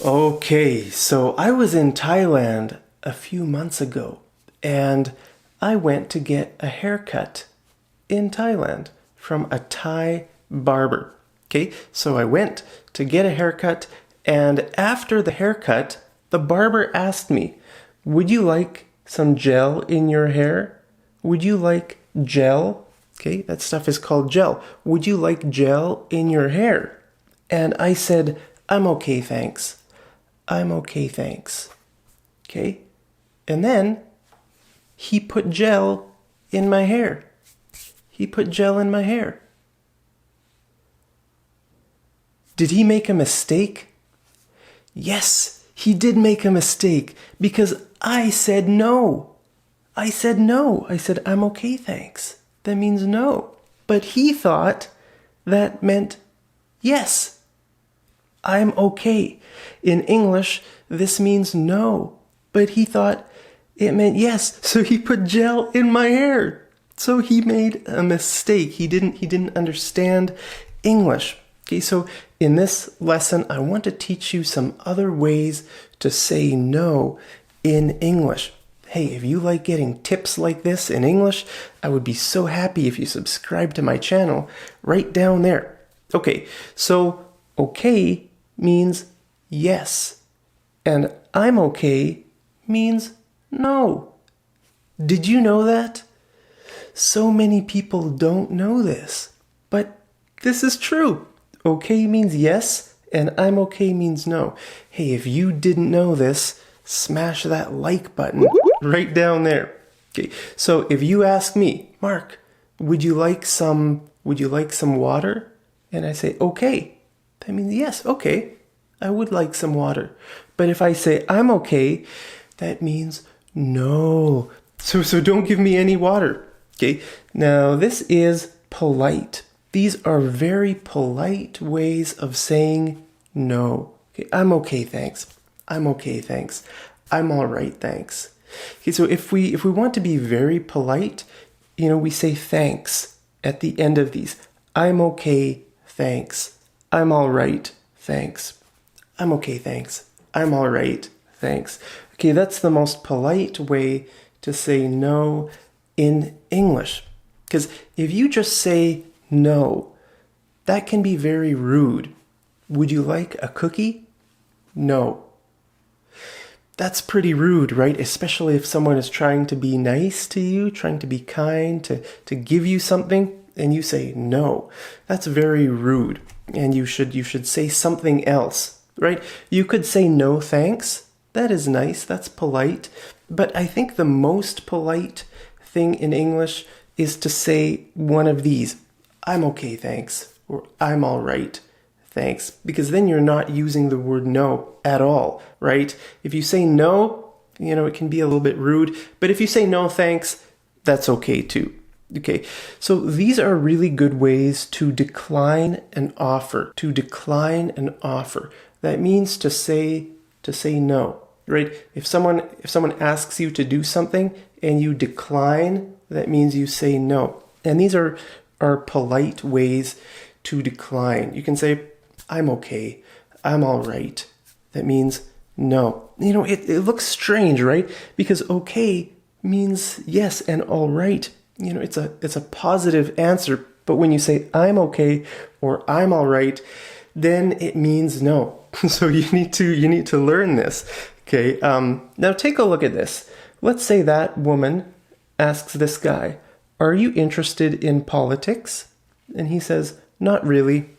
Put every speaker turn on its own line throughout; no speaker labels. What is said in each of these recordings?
Okay, so I was in Thailand a few months ago and I went to get a haircut in Thailand from a Thai barber. Okay, so I went to get a haircut and after the haircut, the barber asked me, "Would you like some gel in your hair? Would you like gel?" Okay, that stuff is called gel. "Would you like gel in your hair?" And I said, "I'm okay, thanks. I'm okay, thanks." Okay? And then he put gel in my hair. He put gel in my hair. Did he make a mistake? Yes, he did make a mistake because I said no. I said no. I said, "I'm okay, thanks." That means no. But he thought that meant yes. I'm okay. In English, this means no. But he thought it meant yes. So he put gel in my hair. So he made a mistake. He didn't understand English. Okay, so in this lesson, I want to teach you some other ways to say no in English. Hey, if you like getting tips like this in English, I would be so happy if you subscribe to my channel right down there. Okay, so okay means yes, and I'm okay means no. Did you know that? So many people don't know this, but this is true. Okay means yes, and I'm okay means no. Hey, if you didn't know this, smash that like button right down there. Okay, so if you ask me, "Mark, would you like some water?" And I say, "Okay," that means yes, okay, I would like some water. But if I say I'm okay, that means no. So don't give me any water. Okay, now this is polite. These are very polite ways of saying no. Okay, "I'm okay, thanks. I'm okay, thanks. I'm all right, thanks." Okay, so if we want to be very polite, we say thanks at the end of these. "I'm okay, thanks. I'm all right, thanks. I'm okay, thanks. I'm all right, thanks." Okay, that's the most polite way to say no in English. Because if you just say no, that can be very rude. "Would you like a cookie?" No. That's pretty rude, right? Especially if someone is trying to be nice to you, trying to be kind, to give you something, and you say no. That's very rude, and you should say something else, right? You could say no thanks. That is nice, that's polite. But I think the most polite thing in English is to say one of these. "I'm okay, thanks," or "I'm all right, thanks," because then you're not using the word no at all, right? If you say no, it can be a little bit rude, but if you say no thanks, that's okay too. Okay, so these are really good ways to decline an offer. To decline an offer. That means to say no, right? If someone asks you to do something and you decline, that means you say no. And these are polite ways to decline. You can say, "I'm okay. I'm all right." That means no. It looks strange, right? Because okay means yes, and all right, it's a positive answer. But when you say "I'm okay" or "I'm all right," then it means no. So you need to learn this. Okay. Now take a look at this. Let's say that woman asks this guy, "Are you interested in politics?" And he says, "Not really."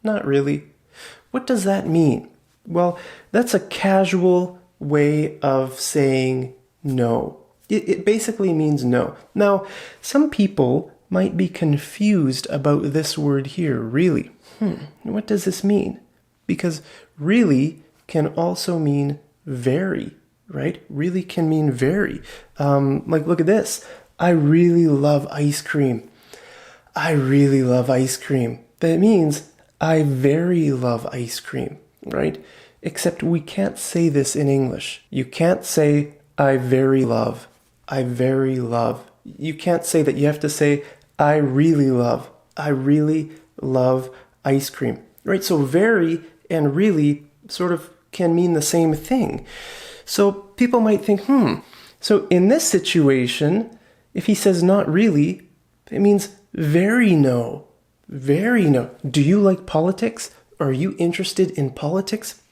Not really. What does that mean? Well, that's a casual way of saying no. It basically means no. Now, some people might be confused about this word here, really. What does this mean? Because really can also mean very, right? Really can mean very. Like, look at this. "I really love ice cream." I really love ice cream. That means I very love ice cream, right? Except we can't say this in English. You can't say I very love. I very love. You can't say that. You have to say I really love. I really love ice cream, right? So very and really sort of can mean the same thing. So people might think, so in this situation, if he says not really, it means very no. Very no. Do you like politics? Are you interested in politics?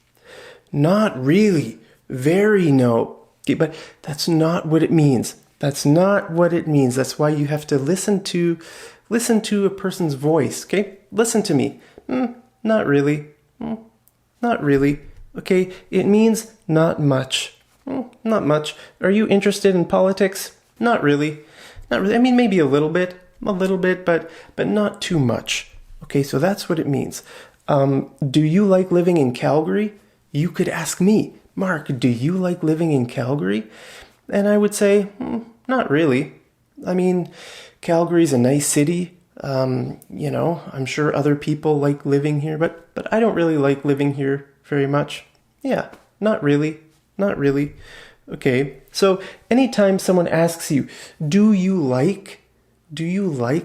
Not really. Very no. Okay, but that's not what it means. That's not what it means. That's why you have to listen to a person's voice. Okay? Listen to me. Not really. Not really. Okay? It means not much. Not much. Are you interested in politics? Not really. Not really. I mean, maybe a little bit, but not too much. Okay, so that's what it means. Do you like living in Calgary? You could ask me, Mark, do you like living in Calgary? And I would say, not really. I mean, Calgary's a nice city. I'm sure other people like living here, but I don't really like living here very much. Yeah, not really. Not really. Okay, so anytime someone asks you, do you like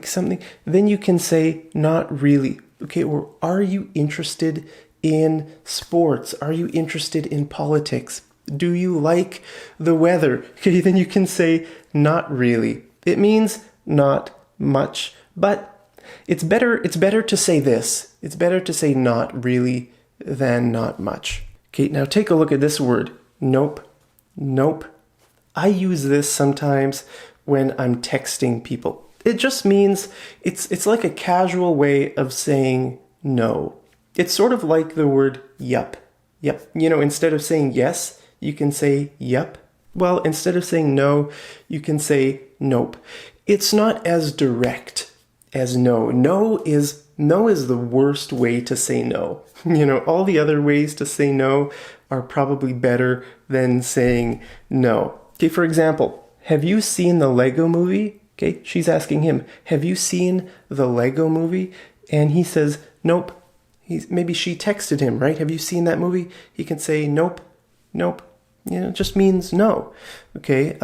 something? Then you can say, not really. Okay, or are you interested in sports? Are you interested in politics? Do you like the weather? Okay, then you can say, not really. It means not much, but it's better to say this. It's better to say not really than not much. Okay, now take a look at this word. Nope. Nope. I use this sometimes when I'm texting people. It just means it's like a casual way of saying no. It's sort of like the word yup. Yup. Instead of saying yes, you can say yup. Well, instead of saying no, you can say nope. It's not as direct as no. No is the worst way to say no. All the other ways to say no are probably better than saying no. Okay, for example, have you seen the Lego movie? Okay, she's asking him, have you seen the Lego movie? And he says, nope. Maybe she texted him, right? Have you seen that movie? He can say, nope. It just means no. Okay,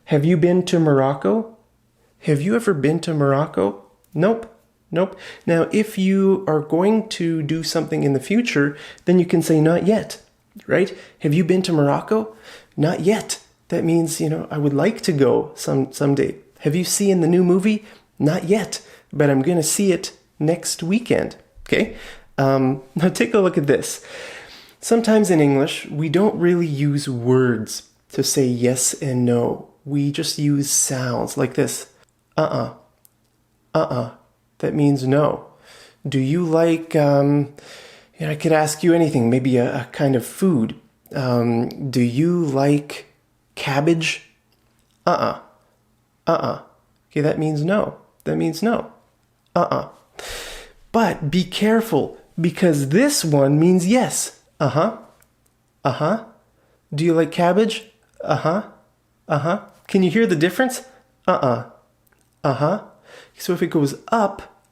have you been to Morocco? Have you ever been to Morocco? Nope. Now, if you are going to do something in the future, then you can say not yet, right? Have you been to Morocco? Not yet. That means, I would like to go someday. Have you seen the new movie? Not yet, but I'm going to see it next weekend. Okay? Now take a look at this. Sometimes in English, we don't really use words to say yes and no. We just use sounds like this. That means no. Do you like, I could ask you anything, maybe a kind of food. Do you like cabbage? Okay, that means no. But be careful, because this one means yes. Do you like cabbage? Can you hear the difference? So if it goes up,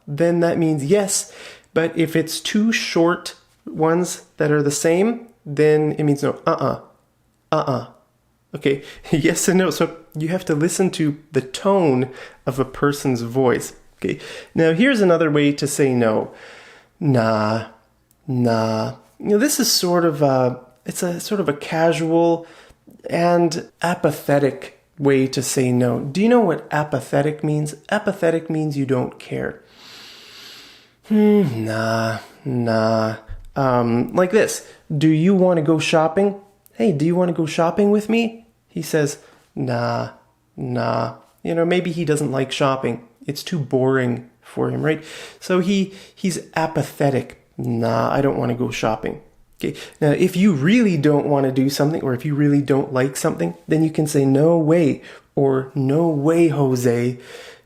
then that means yes. But if it's two short ones that are the same, then it means no. Okay, yes and no. So you have to listen to the tone of a person's voice. Okay, now here's another way to say no. Nah. This is sort of a casual and apathetic way to say no. Do you know what apathetic means? Apathetic means you don't care. Nah. Like this. Do you want to go shopping? Hey, do you want to go shopping with me? He says, nah. Maybe he doesn't like shopping. It's too boring for him, right? So he's apathetic. Nah, I don't want to go shopping. Okay. Now, if you really don't want to do something, or if you really don't like something, then you can say no way, or no way, Jose.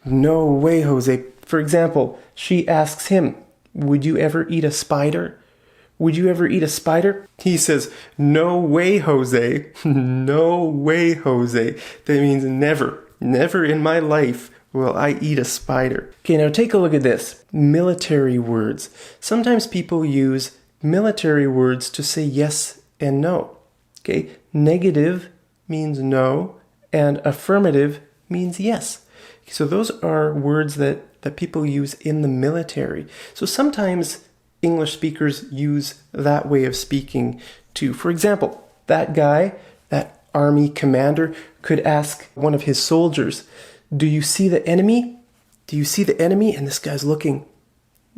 No way, Jose. For example, she asks him, would you ever eat a spider? Would you ever eat a spider? He says, no way, Jose. No way, Jose. That means never. Never in my life will I eat a spider. Okay, now take a look at this. Military words. Sometimes people use military words to say yes and no. Okay, negative means no, and affirmative means yes. So those are words that people use in the military. So sometimes English speakers use that way of speaking too. For example, that guy, that army commander, could ask one of his soldiers, "Do you see the enemy? Do you see the enemy?" And this guy's looking.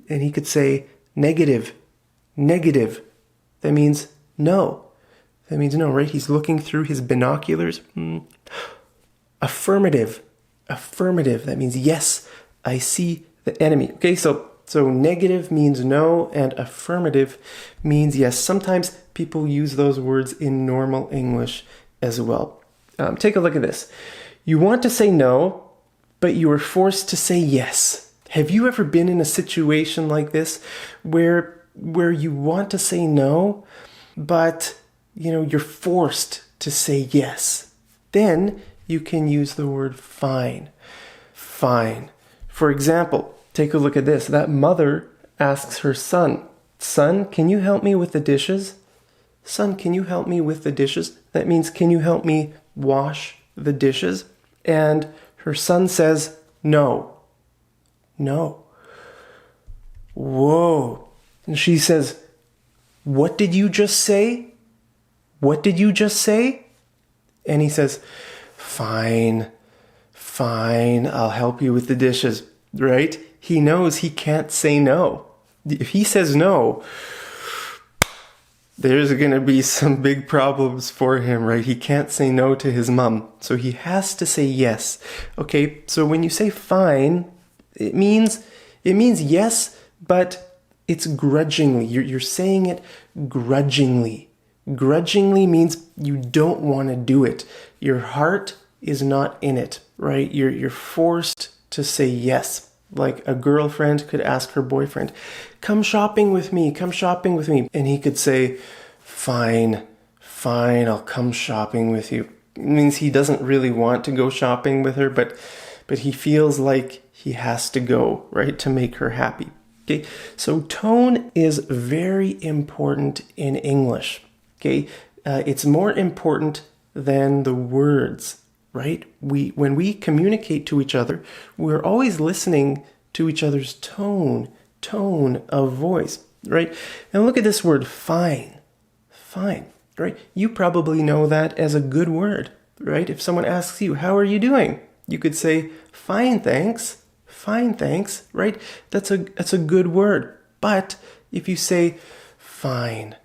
And he could say, "Negative, negative." That means no. That means no, right? He's looking through his binoculars. Affirmative, affirmative. That means yes, I see the enemy. Okay, so negative means no, and affirmative means yes. Sometimes people use those words in normal English as well. Take a look at this. You want to say no, but you are forced to say yes. Have you ever been in a situation like this where you want to say no, but you're forced to say yes? Then you can use the word fine. Fine. For example, take a look at this. That mother asks her son, "Son, can you help me with the dishes?" Son, can you help me with the dishes? That means, can you help me wash the dishes? And her son says, no. No. Whoa. And she says, "What did you just say? What did you just say?" And he says, "Fine, fine, I'll help you with the dishes," right? He knows he can't say no. If he says no, there's going to be some big problems for him, right? He can't say no to his mom, so he has to say yes. Okay, so when you say fine, it means yes, but it's grudgingly. You're saying it grudgingly. Grudgingly means you don't want to do it. Your heart is not in it, right? You're forced to say yes. Like a girlfriend could ask her boyfriend, "Come shopping with me, come shopping with me." And he could say, "Fine, fine, I'll come shopping with you." It means he doesn't really want to go shopping with her, but he feels like he has to go, right, to make her happy. Okay, so tone is very important in English. Okay, it's more important than the words, right? When we communicate to each other, we're always listening to each other's tone of voice, right? Now look at this word, fine. Fine, right? You probably know that as a good word, right? If someone asks you, "How are you doing?" You could say, "Fine, thanks." Fine, thanks, right? That's a good word. But if you say fine,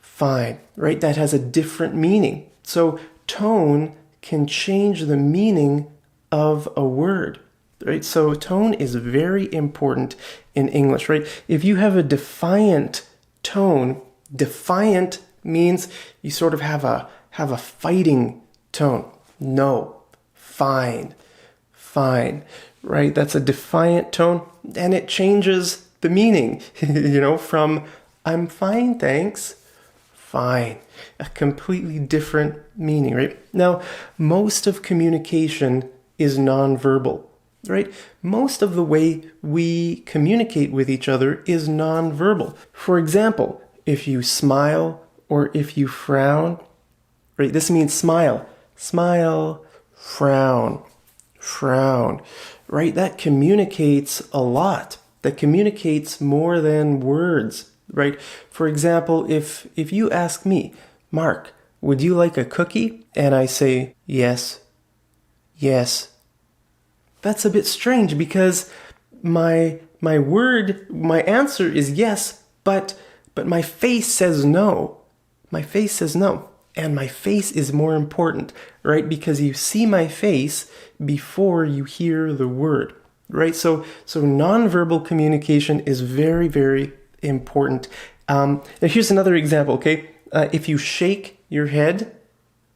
fine, right? That has a different meaning. So tone can change the meaning of a word, right? So tone is very important in English, right? If you have a defiant tone, defiant means you sort of have a fighting tone. No, fine, fine, right? That's a defiant tone, and it changes the meaning, from "I'm fine, thanks," fine. A completely different meaning, right? Now, most of communication is nonverbal, right? Most of the way we communicate with each other is nonverbal. For example, if you smile or if you frown, right? This means smile, smile, frown, frown, right? That communicates a lot. That communicates more than words, right? For example, if you ask me, "Mark, would you like a cookie?" And I say, "Yes, yes." That's a bit strange because my answer is yes, but my face says no. My face says no. And my face is more important, right? Because you see my face before you hear the word, right? So nonverbal communication is very, very important. Now here's another example, okay? If you shake your head,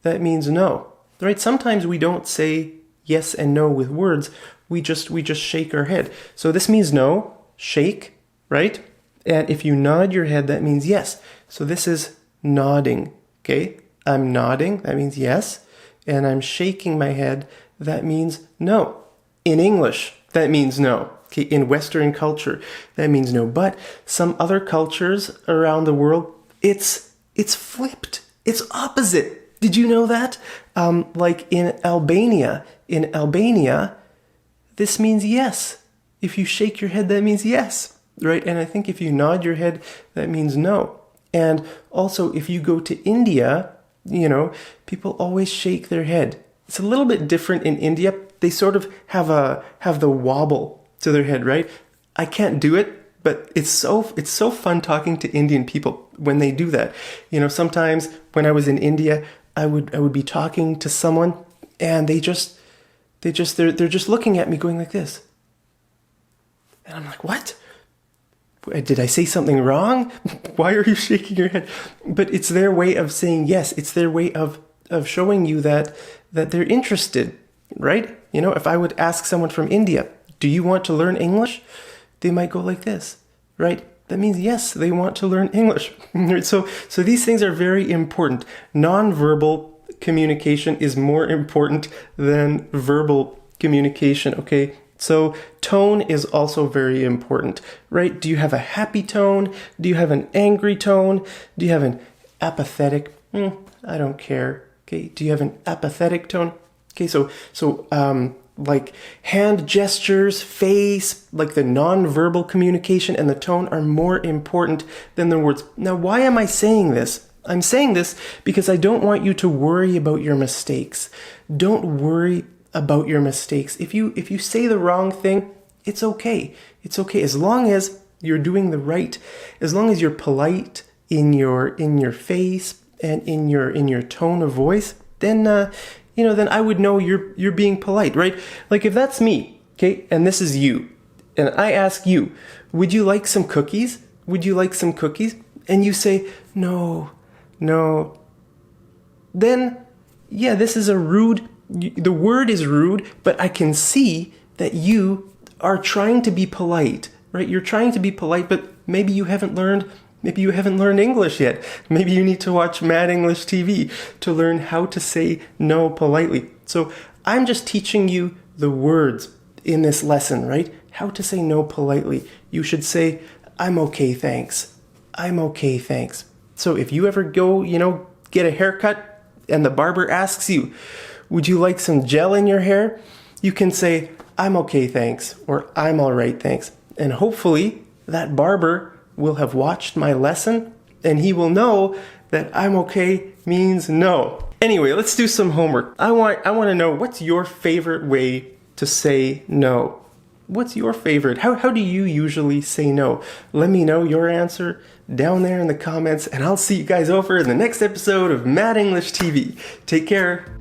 that means no, right? Sometimes we don't say yes and no with words. We just shake our head. So this means no, shake, right? And if you nod your head, that means yes. So this is nodding, okay? I'm nodding, that means yes. And I'm shaking my head, that means no. In English, that means no. Okay, in Western culture, that means no. But some other cultures around the world, it's flipped. It's opposite. Did you know that? Like in Albania, this means yes. If you shake your head, that means yes. right? And I think if you nod your head, that means no. And also, if you go to India, people always shake their head. It's a little bit different in India. They sort of have the wobble to their head, right? I can't do it, but it's so fun talking to Indian people when they do that. Sometimes when I was in India, I would be talking to someone and they're just looking at me going like this. And I'm like, what? Did I say something wrong? Why are you shaking your head? But it's their way of saying yes. It's their way of showing you that they're interested, right? If I would ask someone from India, do you want to learn English? They might go like this, right? That means yes, they want to learn English. So these things are very important. Non-verbal communication is more important than verbal communication, okay? So tone is also very important, right? Do you have a happy tone? Do you have an angry tone? Do you have an apathetic? I don't care. Okay. Do you have an apathetic tone? Okay. So like hand gestures, face, like the non-verbal communication and the tone are more important than the words. Now, why am I saying this? I'm saying this because I don't want you to worry about your mistakes. Don't worry about your mistakes. If you say the wrong thing, it's okay. It's okay as long as you're doing the right, as long as you're polite in your face and in your tone of voice, then then I would know you're being polite, right? Like if that's me, okay, and this is you, and I ask you, would you like some cookies? Would you like some cookies? And you say, no. Then, yeah, this is a rude, the word is rude, but I can see that you are trying to be polite, right? You're trying to be polite, but maybe you haven't learned English yet. Maybe you need to watch Mad English TV to learn how to say no politely. So I'm just teaching you the words in this lesson, right? How to say no politely. You should say, I'm okay, thanks. I'm okay, thanks. So if you ever go, get a haircut and the barber asks you, would you like some gel in your hair? You can say, I'm okay, thanks, or I'm all right, thanks. And hopefully that barber will have watched my lesson and he will know that I'm okay means no. Anyway, let's do some homework. I want to know, what's your favorite way to say no? What's your favorite? How do you usually say no? Let me know your answer down there in the comments, and I'll see you guys over in the next episode of Mad English TV. Take care.